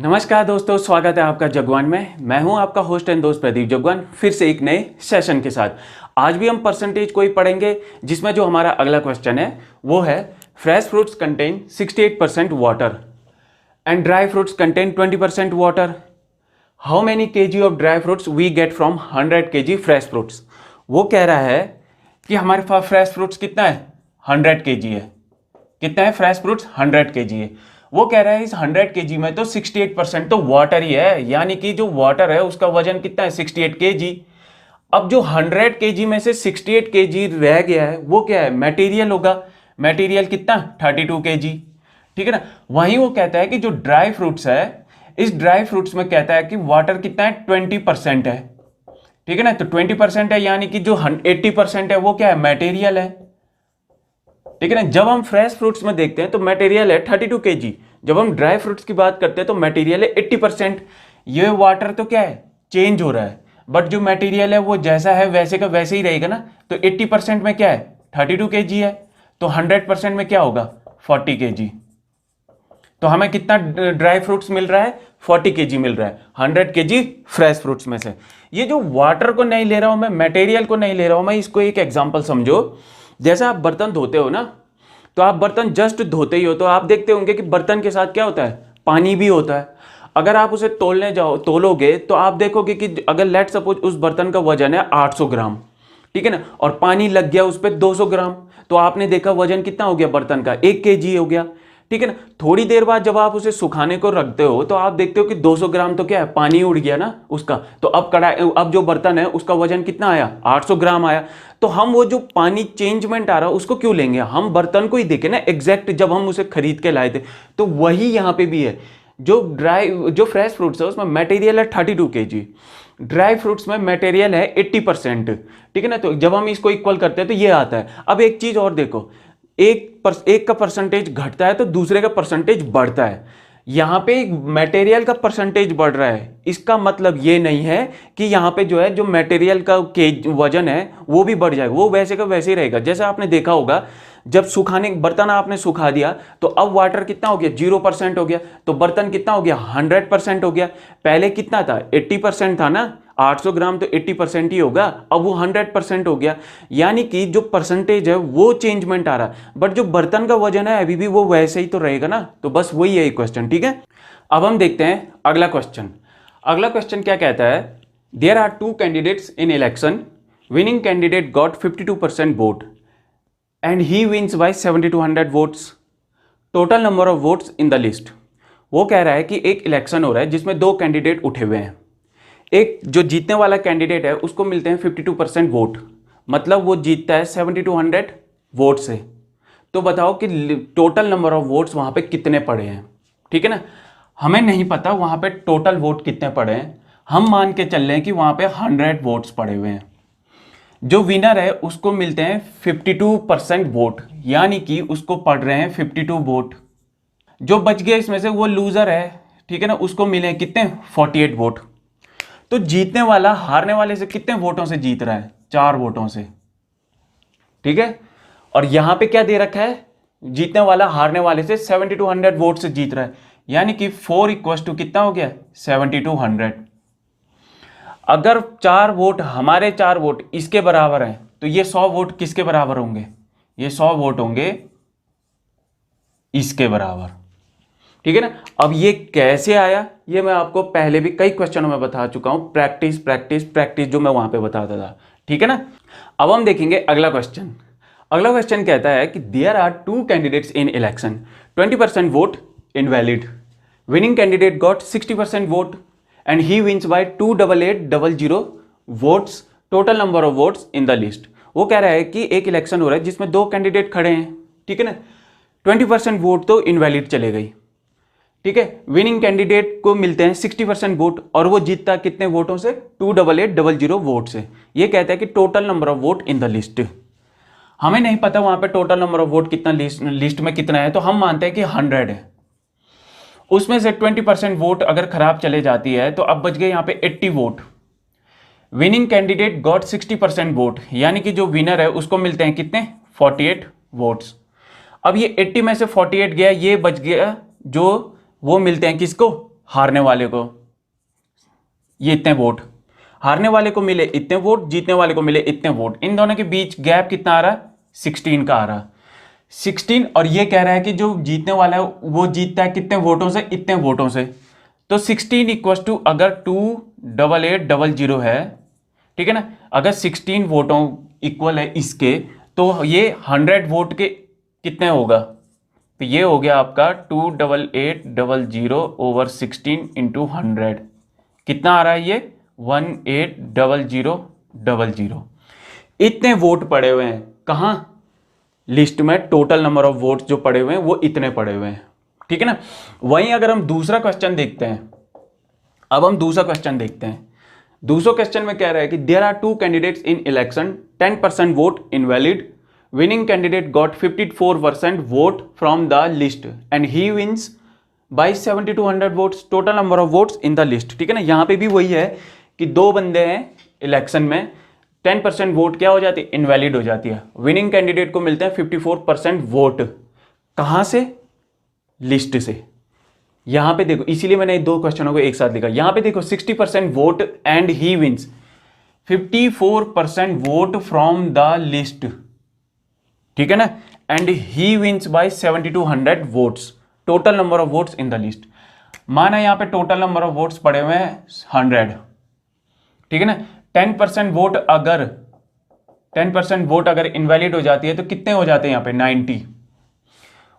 नमस्कार दोस्तों, स्वागत है आपका जगवान में। मैं हूं आपका होस्ट एंड दोस्त प्रदीप जगवान, फिर से एक नए सेशन के साथ। आज भी हम परसेंटेज को ही पढ़ेंगे, जिसमें जो हमारा अगला क्वेश्चन है वो है fresh fruits contain 68% water and dry fruits contain 20% water. How many kg of dry fruits we get from 100 kg fresh fruits. वो कह रहा है कि हमारे पास फ्रेश फ्रूट्स कितना है, 100 केजी है। कितना है फ्रेश फ्रूट्स, 100 केजी है। वो कह रहा है इस 100 केजी में तो 68% तो वाटर ही है, यानी कि जो वाटर है उसका वजन कितना है, 68 केजी। अब जो 100 केजी में से 68 केजी रह गया है वो क्या है, मटेरियल होगा। मटेरियल कितना, 32 केजी। ठीक है ना। वहीं वो कहता है कि जो ड्राई फ्रूट्स है, इस ड्राई फ्रूट्स में कहता है कि वाटर कितना है, 20% है। ठीक है ना। तो 20% है, यानी कि जो 80% है वो क्या है, मटेरियल है। ठीक है ना। जब हम फ्रेश फ्रूट्स में देखते हैं तो मटेरियल है 32 केजी। जब हम ड्राई फ्रूट्स की बात करते हैं तो मटेरियल है 80%। ये वाटर तो क्या है, चेंज हो रहा है, बट जो मटेरियल है वो जैसा है वैसे का वैसे ही रहेगा ना। तो 80% में क्या है, 32 केजी है। तो 100% में क्या होगा, 40 केजी। तो हमें कितना ड्राई फ्रूट्स मिल रहा है, 40 केजी मिल रहा है 100 केजी फ्रेश फ्रूट्स में से। ये जो वाटर को नहीं ले रहा हूं मैं, मटेरियल को नहीं ले रहा हूं मैं, इसको एक एग्जांपल समझो। जैसे आप बर्तन धोते हो ना, तो आप बर्तन जस्ट धोते ही हो तो आप देखते होंगे कि बर्तन के साथ क्या होता है, पानी भी होता है। अगर आप उसे तोलने जाओ, तोलोगे तो आप देखोगे कि अगर लेट सपोज उस बर्तन का वजन है 800 ग्राम, ठीक है ना, और पानी लग गया उस पर 200 ग्राम, तो आपने देखा वजन कितना हो गया बर्तन का, 1 केजी हो गया। ठीक है ना। थोड़ी देर बाद जब आप उसे सुखाने को रखते हो तो आप देखते हो कि 200 ग्राम तो क्या है, पानी उड़ गया ना उसका। तो अब कढ़ाई, अब जो बर्तन है उसका वजन कितना आया, 800 ग्राम आया। तो हम वो जो पानी चेंजमेंट आ रहा है उसको क्यों लेंगे, हम बर्तन को ही देखें ना एग्जैक्ट, जब हम उसे खरीद के लाए थे। तो वही यहाँ पे भी है। जो फ्रेश फ्रूट्स है उसमें मटेरियल है 32 केजी, ड्राई फ्रूट्स में मटेरियल है 80%। ठीक है ना। तो जब हम इसको इक्वल करते हैं तो ये आता है। अब एक चीज और देखो, एक का परसेंटेज घटता है तो दूसरे का परसेंटेज बढ़ता है। यहां पे मटेरियल का परसेंटेज बढ़ रहा है, इसका मतलब ये नहीं है कि यहां पे जो है जो मटेरियल का वजन है वो भी बढ़ जाएगा, वो वैसे का वैसे ही रहेगा। जैसे आपने देखा होगा, जब सुखाने बर्तन आपने सुखा दिया तो अब वाटर कितना हो गया, 0% हो गया। तो बर्तन कितना हो गया, 100% हो गया। पहले कितना था, 80% था ना, 800 ग्राम तो 80% ही होगा, अब वो 100% हो गया। यानी कि जो परसेंटेज है वो चेंजमेंट आ रहा, बट जो बर्तन का वजन है अभी भी वो वैसे ही तो रहेगा ना। तो बस वही है क्वेश्चन। ठीक है। अब हम देखते हैं अगला क्वेश्चन। अगला क्वेश्चन क्या कहता है, there are 2 candidates in election, winning candidate got 52% vote and he wins by 7200 votes, total number of votes in the list. वो कह रहा है कि एक इलेक्शन हो रहा है जिसमें 2 कैंडिडेट उठे हुए हैं। एक जो जीतने वाला कैंडिडेट है उसको मिलते हैं 52% वोट, मतलब वो जीतता है 7200 वोट से। तो बताओ कि टोटल नंबर ऑफ वोट्स वहां पे कितने पड़े हैं। ठीक है ना। हमें नहीं पता वहां पे टोटल वोट कितने पड़े हैं, हम मान के चल रहे हैं कि वहां पे 100 वोट्स पड़े हुए हैं। जो विनर है उसको मिलते हैं 52% वोट, यानी कि उसको पड़ रहे हैं 52 वोट। जो बच गया इसमें से वो लूजर है, ठीक है ना, उसको मिले कितने, 48 वोट। तो जीतने वाला हारने वाले से कितने वोटों से जीत रहा है, 4 वोटों से। ठीक है। और यहां पे क्या दे रखा है, जीतने वाला हारने वाले से 7200 वोट से जीत रहा है, यानी कि 4 इक्वल टू कितना हो गया, 7200। अगर 4 वोट हमारे 4 वोट इसके बराबर हैं तो ये 100 वोट किसके बराबर होंगे, ये 100 वोट होंगे इसके बराबर। ठीक है ना। अब ये कैसे आया, ये मैं आपको पहले भी कई क्वेश्चनों में बता चुका हूं, प्रैक्टिस प्रैक्टिस प्रैक्टिस, जो मैं वहां पे बताता था। ठीक है ना। अब हम देखेंगे अगला क्वेश्चन। अगला क्वेश्चन कहता है कि there are 2 candidates in election, 20% vote invalid, winning candidate got 60% vote and he wins by 28800 votes, total number of votes in the list. वो कह रहा है कि एक इलेक्शन हो रहा है जिसमें 2 कैंडिडेट खड़े हैं। ठीक है ना। 20% वोट तो इनवैलिड चले गई। ठीक है। विनिंग कैंडिडेट को मिलते हैं 60% वोट और वो जीतता कितने वोटों से, 28800 वोट से। ये कहता है कि total number of vote in the list. हमें नहीं पता वहां पे टोटल नंबर ऑफ वोट कितना लिस्ट में कितना है, तो हम मानते हैं कि 100 है। उसमें से 20% वोट अगर खराब चले जाती है तो अब बच गए यहां पे 80 vote. Winning candidate got 60% vote, यानी कि जो विनर है उसको मिलते हैं कितने, 48 वोट्स। अब ये 80 में से 48 गया, ये बच गया जो वो मिलते हैं किसको, हारने वाले को ये इतने वोट, हारने वाले को मिले इतने वोट, जीतने वाले को मिले इतने वोट, इन दोनों के बीच गैप कितना आ रहा है? 16 का आ रहा है। 16, और ये कह रहा है कि जो जीतने वाला है वो जीतता है कितने वोटों से? इतने वोटों से। तो 16 इक्वस टू अगर 28800 है, ठीक है ना, अगर 16 वोटों इक्वल है इसके, तो ये 100 वोट के कितने होगा? तो ये हो गया आपका 28800 ओवर 16 इंटू 100, कितना आ रहा है ये? 180000। इतने वोट पड़े हुए हैं कहाँ? लिस्ट में टोटल नंबर ऑफ वोट्स जो पड़े हुए हैं वो इतने पड़े हुए हैं, ठीक है ना। वहीं अगर हम दूसरा क्वेश्चन देखते हैं, अब हम दूसरा क्वेश्चन देखते हैं। दूसरा क्वेश्चन में कह रहा है कि there are 2 candidates in election, 10% vote invalid, winning candidate got 54% vote from the list and he wins by 7200 votes, total number of votes in the list, ठीक है ना। यहां पे भी वही है कि दो बंदे हैं इलेक्शन में, 10% वोट क्या हो जाती है? इनवैलिड हो जाती है। विनिंग कैंडिडेट को मिलते हैं 54% वोट, कहां से? लिस्ट से। यहां पे देखो, इसीलिए मैंने दो क्वेश्चनों को एक साथ लिखा। यहां पे देखो 60% vote and he wins, 54% vote from the list, ठीक है ना, and he wins by 7200 votes, total number of votes in the list. माना यहां पे टोटल नंबर ऑफ वोट्स पड़े हुए हैं 100, ठीक है ना। 10% वोट अगर इनवैलिड हो जाती है तो कितने हो जाते हैं यहां पे? 90।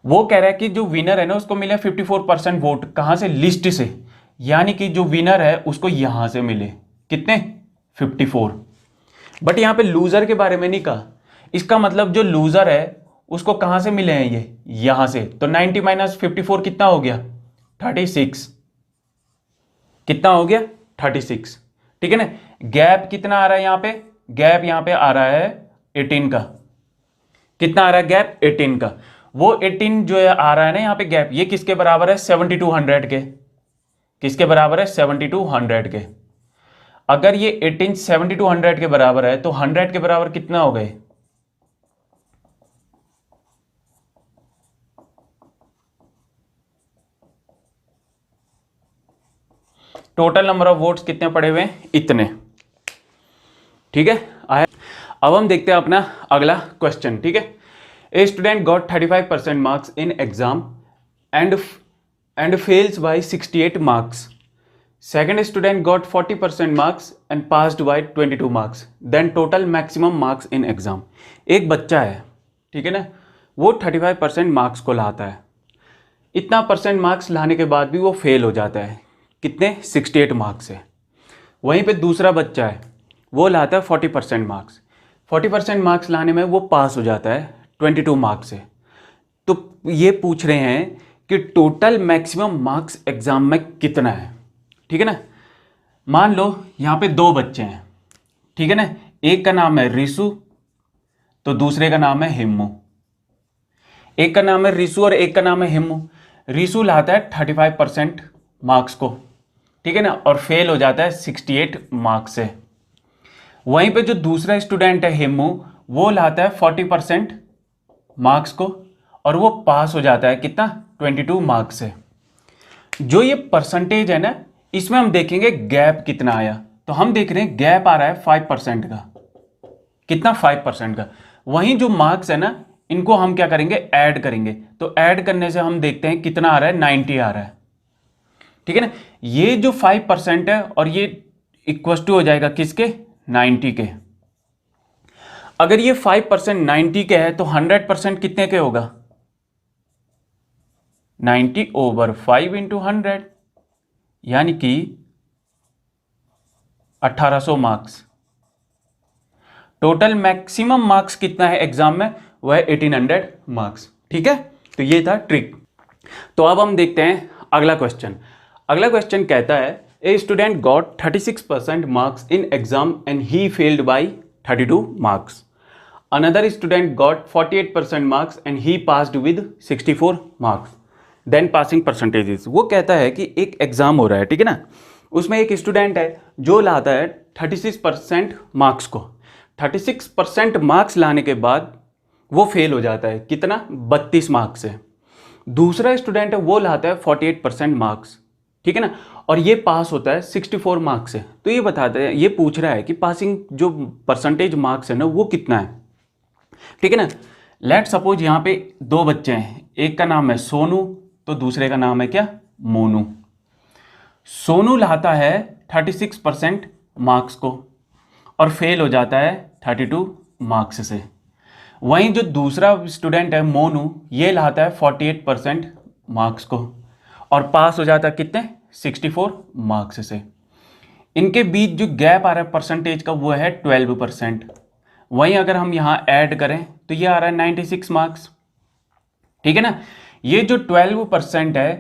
वो कह रहा है कि जो विनर है ना उसको मिले 54% वोट, कहां से? लिस्ट से। यानी कि जो विनर है उसको यहां से मिले कितने? 54। बट यहां पे लूजर के बारे में नहीं कहा। इसका मतलब जो लूजर है उसको कहां से मिले हैं? ये यहां से। तो 90 माइनस 54 कितना हो गया? 36। कितना हो गया? 36, ठीक है ना। गैप कितना आ रहा है यहां पे? गैप यहां पे आ रहा है 18 का। कितना आ रहा है गैप? 18 का। वो 18 जो है आ रहा है ना यहाँ पे गैप, ये किसके बराबर है? 7200 के। किसके बराबर है? 7200 के। अगर ये 18 7200 के बराबर है तो 100 के बराबर कितना हो गए? टोटल नंबर ऑफ वोट्स कितने पड़े हुए हैं? इतने, ठीक है। आया। अब हम देखते हैं अपना अगला क्वेश्चन, ठीक है। A student got 35% marks in exam and fails by 68 marks. Second student got 40% marks and passed by 22 marks. Then total maximum marks in exam. एक बच्चा है, ठीक है ना, वो 35% मार्क्स को लाता है। इतना परसेंट मार्क्स लाने के बाद भी वो फेल हो जाता है। कितने? 68 मार्क्स से। वहीं पे दूसरा बच्चा है, वो लाता है 40% मार्क्स। 40% मार्क्स लाने में वो पास हो जाता है 22 मार्क्स से। तो ये पूछ रहे हैं कि टोटल मैक्सिमम मार्क्स एग्जाम में कितना है, ठीक है ना। मान लो यहां पे दो बच्चे हैं, ठीक है ना, एक का नाम है रिसु तो दूसरे का नाम है हिम्मू। एक का नाम है रिसु और एक का नाम है हिम्मू। रिसु लाता है 35% मार्क्स को, ठीक है ना, और फेल हो जाता है 68 मार्क्स से। वहीं पे जो दूसरा स्टूडेंट है हिम्मू, वो लाता है 40% मार्क्स को और वो पास हो जाता है कितना? 22 मार्क्स से। जो ये परसेंटेज है ना, इसमें हम देखेंगे गैप कितना आया। तो हम देख रहे हैं गैप आ रहा है 5% का। कितना? 5% का। वहीं जो मार्क्स है ना, इनको हम क्या करेंगे? ऐड करेंगे। तो ऐड करने से हम देखते हैं कितना आ रहा है? 90 आ रहा है, ठीक है ना। ये जो 5% है और ये इक्वल टू हो जाएगा किसके? 90 के। अगर ये 5% 90 के है तो 100% कितने के होगा? 90 ओवर 5 इंटू 100, यानी कि 1800 मार्क्स। टोटल मैक्सिमम मार्क्स कितना है एग्जाम में? वह है 1800 मार्क्स, ठीक है। तो ये था ट्रिक। तो अब हम देखते हैं अगला क्वेश्चन। अगला क्वेश्चन कहता है a student got 36% marks in exam and he failed by 32 marks. Another student got 48% marks and he passed with 64 marks. Then passing percentages. वो कहता है कि एक एग्जाम हो रहा है, ठीक है ना, उसमें एक स्टूडेंट है जो लाता है 36% मार्क्स को। 36% मार्क्स लाने के बाद वो फेल हो जाता है कितना? 32 मार्क्स से। दूसरा स्टूडेंट है वो लाता है 48% मार्क्स, ठीक है ना, और ये पास होता है 64 मार्क्स से। तो ये बताते हैं, ये पूछ रहा है कि पासिंग जो परसेंटेज मार्क्स है ना वो कितना है, ठीक है ना। लेट सपोज यहाँ पे दो बच्चे हैं, एक का नाम है सोनू तो दूसरे का नाम है क्या, मोनू। सोनू लाता है 36% मार्क्स को और फेल हो जाता है 32 मार्क्स से। वहीं जो दूसरा स्टूडेंट है मोनू, ये लाता है 48% मार्क्स को और पास हो जाता है कितने, 64 मार्क्स से। इनके बीच जो गैप आ रहा है परसेंटेज का वो है 12%। वहीं अगर हम यहाँ ऐड करें तो ये आ रहा है 96 मार्क्स, ठीक है ना। ये जो 12% है,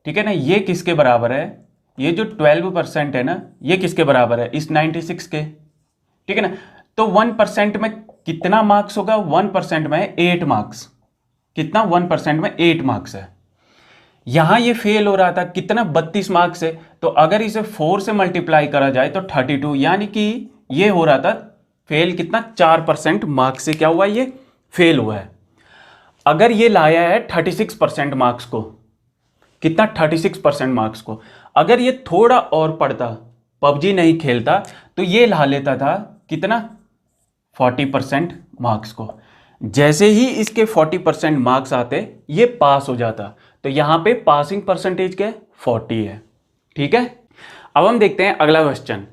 ठीक है ना, ये किसके बराबर है, ये जो 12% है ना ये किसके बराबर है, इस 96 के, ठीक है ना। तो 1% में कितना मार्क्स होगा, 1% में 8 मार्क्स, कितना, 1% में 8 मार्क्स है। यहां ये फेल हो रहा था कितना, 32 मार्क्स से, तो अगर इसे 4 से मल्टीप्लाई करा जाए तो 32, यानी कि ये हो रहा था फेल कितना, 4% मार्क्स से क्या हुआ, ये फेल हुआ है। अगर ये लाया है 36% मार्क्स को, कितना, 36% मार्क्स को, अगर ये थोड़ा और पढ़ता, पबजी नहीं खेलता, तो ये ला लेता था कितना, 40% मार्क्स को। जैसे ही इसके 40% मार्क्स आते ये पास हो जाता। तो यहां पे पासिंग परसेंटेज क्या है, 40 है, ठीक है। अब हम देखते हैं अगला क्वेश्चन।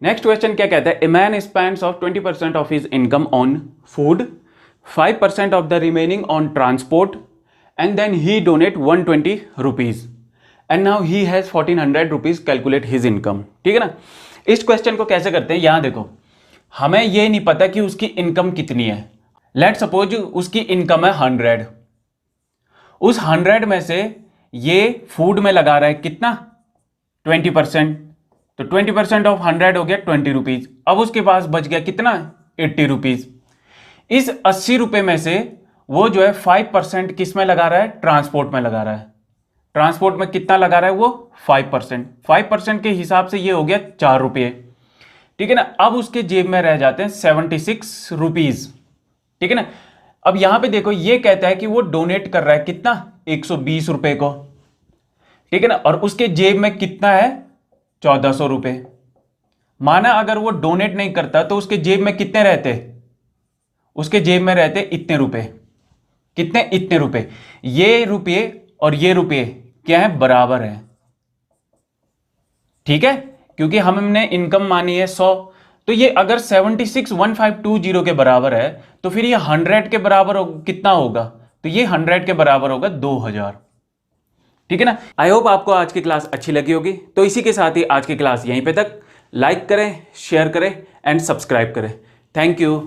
नेक्स्ट क्वेश्चन क्या कहता है, a man spends of 20% of his income on food, 5% of the remaining on transport and then he donate 120 rupees and now he has 1400 rupees, calculate his income, ठीक है ना। इस क्वेश्चन को कैसे करते हैं, यहां देखो, हमें ये नहीं पता कि उसकी इनकम कितनी है। लेट सपोज उसकी इनकम है 100, उस 100 में से ये फूड में लगा रहा है कितना, 20%, तो 20% ऑफ 100 हो गया 20 रुपीज। अब उसके पास बच गया कितना, 80 रुपीज। इस 80 रुपए में से वो जो है 5% किस में लगा रहा है, ट्रांसपोर्ट में लगा रहा है। ट्रांसपोर्ट में कितना लगा रहा है वो, 5%। 5% के हिसाब से ये हो गया 4 रुपये, ठीक है ना। अब उसके जेब में रह जाते हैं 76 रुपीज, ठीक है ना। अब यहां पे देखो ये कहता है कि वो डोनेट कर रहा है कितना, 120 रुपए को, ठीक है ना, और उसके जेब में कितना है, 1400 रुपए। माना अगर वो डोनेट नहीं करता तो उसके जेब में कितने रहते, उसके जेब में रहते इतने रुपए, कितने, इतने रुपए। ये रुपये और ये रुपये क्या है, बराबर है, ठीक है, क्योंकि हमने इनकम मानी है 100। तो ये अगर 761520 के बराबर है तो फिर ये 100 के बराबर कितना होगा, तो ये 100 के बराबर होगा 2000, ठीक है ना। आई होप आपको आज की क्लास अच्छी लगी होगी। तो इसी के साथ ही आज की क्लास यहीं पे तक। लाइक करें, शेयर करें एंड सब्सक्राइब करें। Thank you.